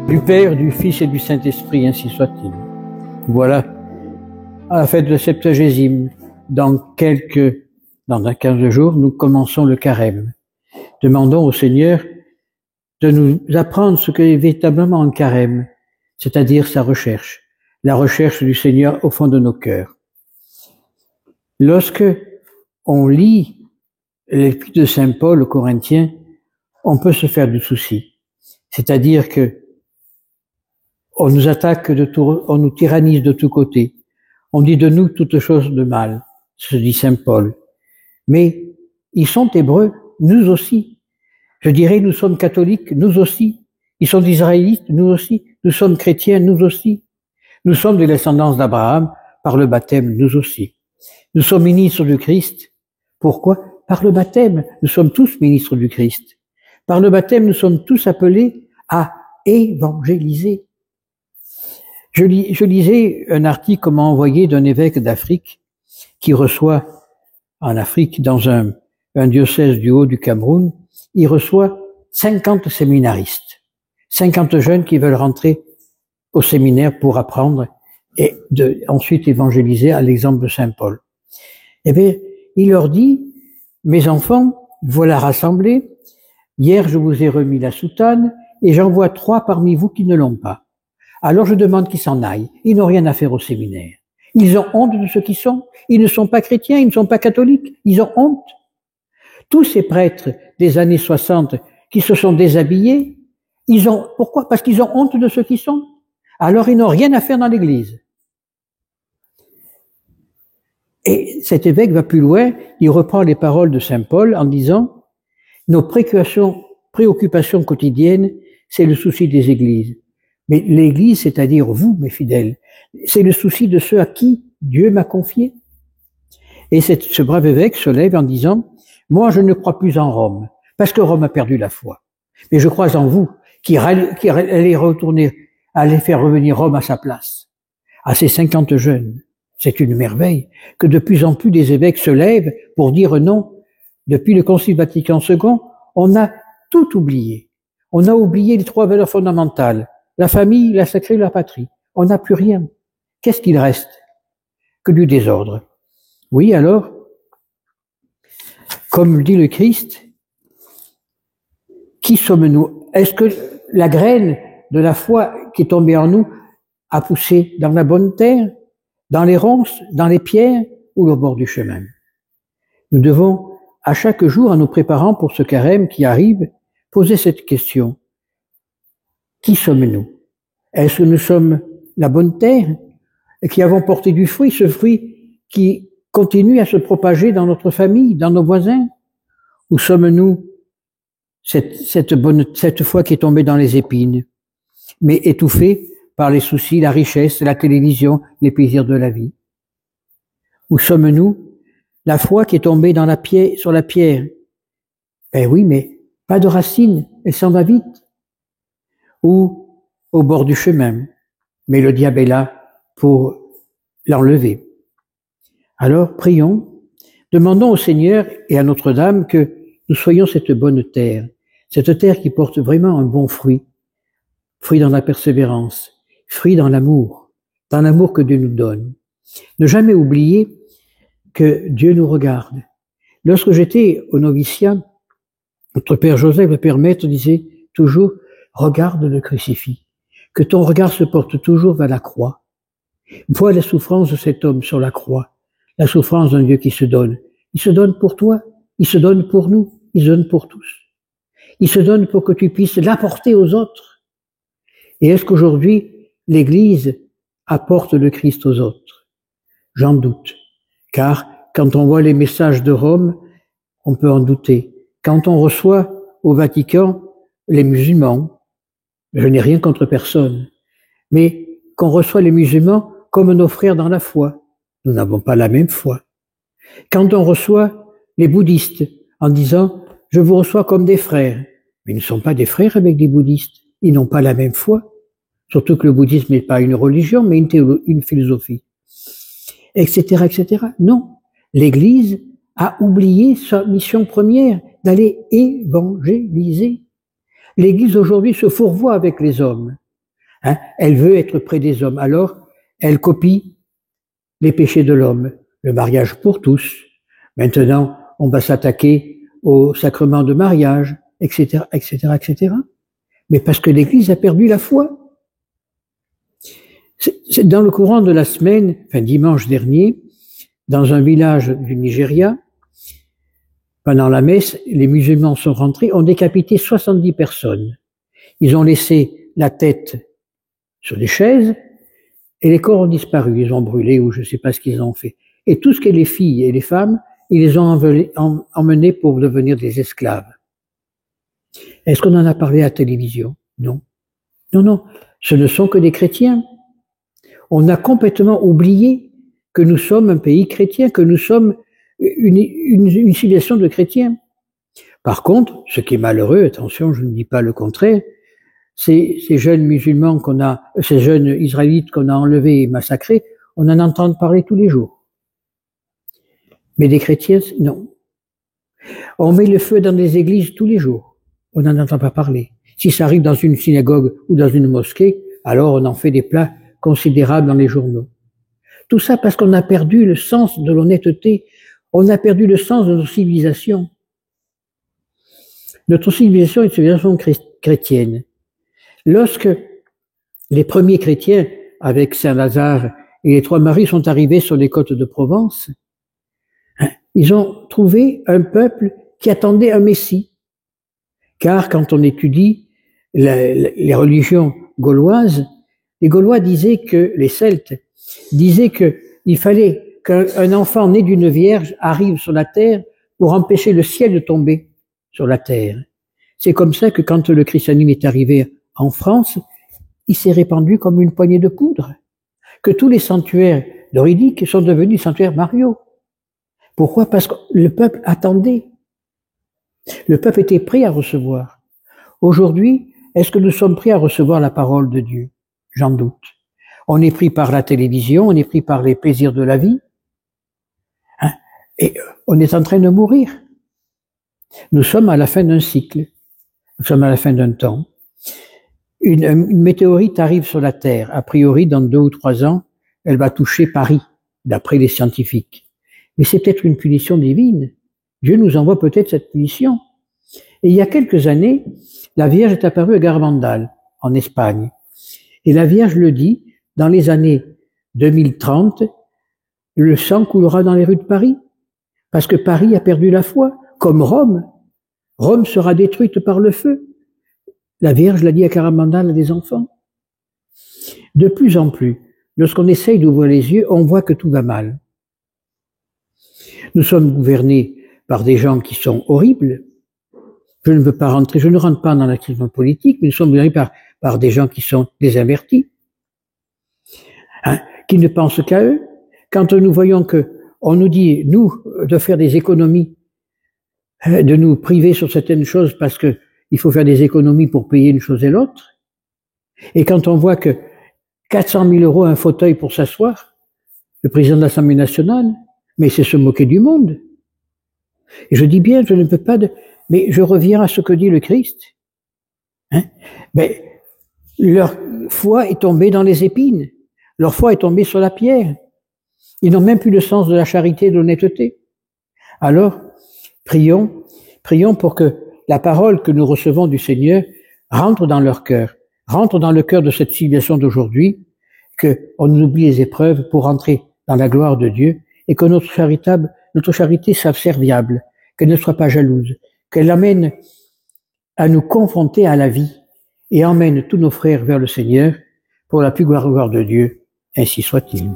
Du Père, du Fils et du Saint-Esprit, ainsi soit-il. Voilà, à la fête de Septuagésime, dans 15 jours, nous commençons le carême. Demandons au Seigneur de nous apprendre ce qu'est véritablement un carême, c'est-à-dire sa recherche, la recherche du Seigneur au fond de nos cœurs. Lorsque on lit l'épître de Saint Paul aux Corinthiens, on peut se faire du souci. C'est-à-dire que on nous attaque de tout, on nous tyrannise de tous côtés. On dit de nous toutes choses de mal, se dit Saint Paul. Mais ils sont hébreux, nous aussi. Je dirais, nous sommes catholiques, nous aussi. Ils sont israélites, nous aussi. Nous sommes chrétiens, nous aussi. Nous sommes de l'ascendance d'Abraham par le baptême, nous aussi. Nous sommes ministres du Christ. Pourquoi? Par le baptême, nous sommes tous ministres du Christ. Par le baptême, nous sommes tous appelés à évangéliser. Je lisais un article qu'on m'a envoyé d'un évêque d'Afrique qui reçoit en Afrique, dans un diocèse du Haut du Cameroun, il reçoit 50 séminaristes, 50 jeunes qui veulent rentrer au séminaire pour apprendre et ensuite évangéliser à l'exemple de Saint Paul. Eh bien, il leur dit, mes enfants, voilà rassemblés, hier je vous ai remis la soutane et j'en vois 3 parmi vous qui ne l'ont pas. Alors je demande qu'ils s'en aillent. Ils n'ont rien à faire au séminaire. Ils ont honte de ce qu'ils sont. Ils ne sont pas chrétiens, ils ne sont pas catholiques. Ils ont honte. Tous ces prêtres des années 60 qui se sont déshabillés, pourquoi? Parce qu'ils ont honte de ce qu'ils sont. Alors ils n'ont rien à faire dans l'église. Et cet évêque va plus loin, il reprend les paroles de Saint Paul en disant, nos préoccupations quotidiennes, c'est le souci des églises. Mais l'Église, c'est-à-dire vous, mes fidèles, c'est le souci de ceux à qui Dieu m'a confié. Et ce brave évêque se lève en disant, moi je ne crois plus en Rome, parce que Rome a perdu la foi. Mais je crois en vous, qui allez faire revenir Rome à sa place. À ces 50 jeunes, c'est une merveille que de plus en plus des évêques se lèvent pour dire non. Depuis le Concile Vatican II, on a tout oublié. On a oublié les 3 valeurs fondamentales. La famille, la sacrée, la patrie. On n'a plus rien. Qu'est-ce qu'il reste? Que du désordre. Oui, alors, comme dit le Christ, qui sommes-nous? Est-ce que la graine de la foi qui est tombée en nous a poussé dans la bonne terre, dans les ronces, dans les pierres ou au bord du chemin? Nous devons, à chaque jour, en nous préparant pour ce carême qui arrive, poser cette question. Qui sommes-nous? Est-ce que nous sommes la bonne terre qui avons porté du fruit, ce fruit qui continue à se propager dans notre famille, dans nos voisins? Ou sommes-nous cette foi qui est tombée dans les épines, mais étouffée par les soucis, la richesse, la télévision, les plaisirs de la vie? Ou sommes-nous la foi qui est tombée sur la pierre? Ben oui, mais pas de racines, elle s'en va vite. Ou au bord du chemin, mais le diable est là pour l'enlever. Alors, prions, demandons au Seigneur et à Notre-Dame que nous soyons cette bonne terre qui porte vraiment un bon fruit, fruit dans la persévérance, fruit dans l'amour que Dieu nous donne. Ne jamais oublier que Dieu nous regarde. Lorsque j'étais au noviciat, notre Père Joseph, le Père Maître, disait toujours, regarde le crucifix, que ton regard se porte toujours vers la croix. Vois la souffrance de cet homme sur la croix, la souffrance d'un Dieu qui se donne. Il se donne pour toi, il se donne pour nous, il se donne pour tous. Il se donne pour que tu puisses l'apporter aux autres. Et est-ce qu'aujourd'hui, l'Église apporte le Christ aux autres? J'en doute, car quand on voit les messages de Rome, on peut en douter. Quand on reçoit au Vatican les musulmans, je n'ai rien contre personne, mais qu'on reçoit les musulmans comme nos frères dans la foi. Nous n'avons pas la même foi. Quand on reçoit les bouddhistes en disant « je vous reçois comme des frères », mais ils ne sont pas des frères avec des bouddhistes. Ils n'ont pas la même foi. Surtout que le bouddhisme n'est pas une religion, mais une philosophie. Etc., etc. Non. L'Église a oublié sa mission première d'aller évangéliser. L'Église aujourd'hui se fourvoie avec les hommes. Elle veut être près des hommes. Alors, elle copie les péchés de l'homme. Le mariage pour tous. Maintenant, on va s'attaquer au sacrement de mariage, etc., etc., etc. Mais parce que l'Église a perdu la foi. C'est dans le courant de la semaine, dimanche dernier, dans un village du Nigeria, pendant la messe, les musulmans sont rentrés, ont décapité 70 personnes. Ils ont laissé la tête sur des chaises et les corps ont disparu. Ils ont brûlé ou je ne sais pas ce qu'ils ont fait. Et tout ce que les filles et les femmes, ils les ont emmenés pour devenir des esclaves. Est-ce qu'on en a parlé à la télévision? Non. Non, non. Ce ne sont que des chrétiens. On a complètement oublié que nous sommes un pays chrétien, que nous sommes une civilisation de chrétiens. Par contre, ce qui est malheureux, attention, je ne dis pas le contraire, c'est ces jeunes musulmans ces jeunes israélites qu'on a enlevés et massacrés, on en entend parler tous les jours. Mais des chrétiens, non. On met le feu dans des églises tous les jours. On n'en entend pas parler. Si ça arrive dans une synagogue ou dans une mosquée, alors on en fait des plats considérables dans les journaux. Tout ça parce qu'on a perdu le sens de l'honnêteté. On a perdu le sens de notre civilisation. Notre civilisation est une civilisation chrétienne. Lorsque les premiers chrétiens, avec Saint Lazare et les Trois Maries, sont arrivés sur les côtes de Provence, ils ont trouvé un peuple qui attendait un Messie. Car quand on étudie les religions gauloises, les Gaulois disaient que, les Celtes, disaient qu'il fallait qu'un enfant né d'une vierge arrive sur la terre pour empêcher le ciel de tomber sur la terre. C'est comme ça que quand le christianisme est arrivé en France, il s'est répandu comme une poignée de poudre. Que tous les sanctuaires druidiques sont devenus sanctuaires mariaux. Pourquoi? Parce que le peuple attendait. Le peuple était prêt à recevoir. Aujourd'hui, est-ce que nous sommes prêts à recevoir la parole de Dieu? J'en doute. On est pris par la télévision, on est pris par les plaisirs de la vie, et on est en train de mourir. Nous sommes à la fin d'un cycle. Nous sommes à la fin d'un temps. Une météorite arrive sur la Terre. A priori, dans 2 ou 3 ans, elle va toucher Paris, d'après les scientifiques. Mais c'est peut-être une punition divine. Dieu nous envoie peut-être cette punition. Et il y a quelques années, la Vierge est apparue à Garabandal, en Espagne. Et la Vierge le dit, dans les années 2030, le sang coulera dans les rues de Paris. Parce que Paris a perdu la foi, comme Rome. Rome sera détruite par le feu. La Vierge l'a dit à Garabandal à des enfants. De plus en plus, lorsqu'on essaye d'ouvrir les yeux, on voit que tout va mal. Nous sommes gouvernés par des gens qui sont horribles. Je ne rentre pas dans l'activisme politique, mais nous sommes gouvernés par des gens qui sont des invertis, qui ne pensent qu'à eux. Quand nous voyons on nous dit, nous, de faire des économies, de nous priver sur certaines choses parce que il faut faire des économies pour payer une chose et l'autre. Et quand on voit que 400 000 € un fauteuil pour s'asseoir, le président de l'Assemblée nationale, mais c'est se moquer du monde. Et je dis bien, je ne peux pas mais je reviens à ce que dit le Christ. Mais leur foi est tombée dans les épines. Leur foi est tombée sur la pierre. Ils n'ont même plus le sens de la charité et de l'honnêteté. Alors, prions pour que la parole que nous recevons du Seigneur rentre dans leur cœur, rentre dans le cœur de cette civilisation d'aujourd'hui, qu'on oublie les épreuves pour entrer dans la gloire de Dieu et que notre charité soit serviable, qu'elle ne soit pas jalouse, qu'elle amène à nous confronter à la vie et emmène tous nos frères vers le Seigneur pour la plus gloire de Dieu. Ainsi soit-il.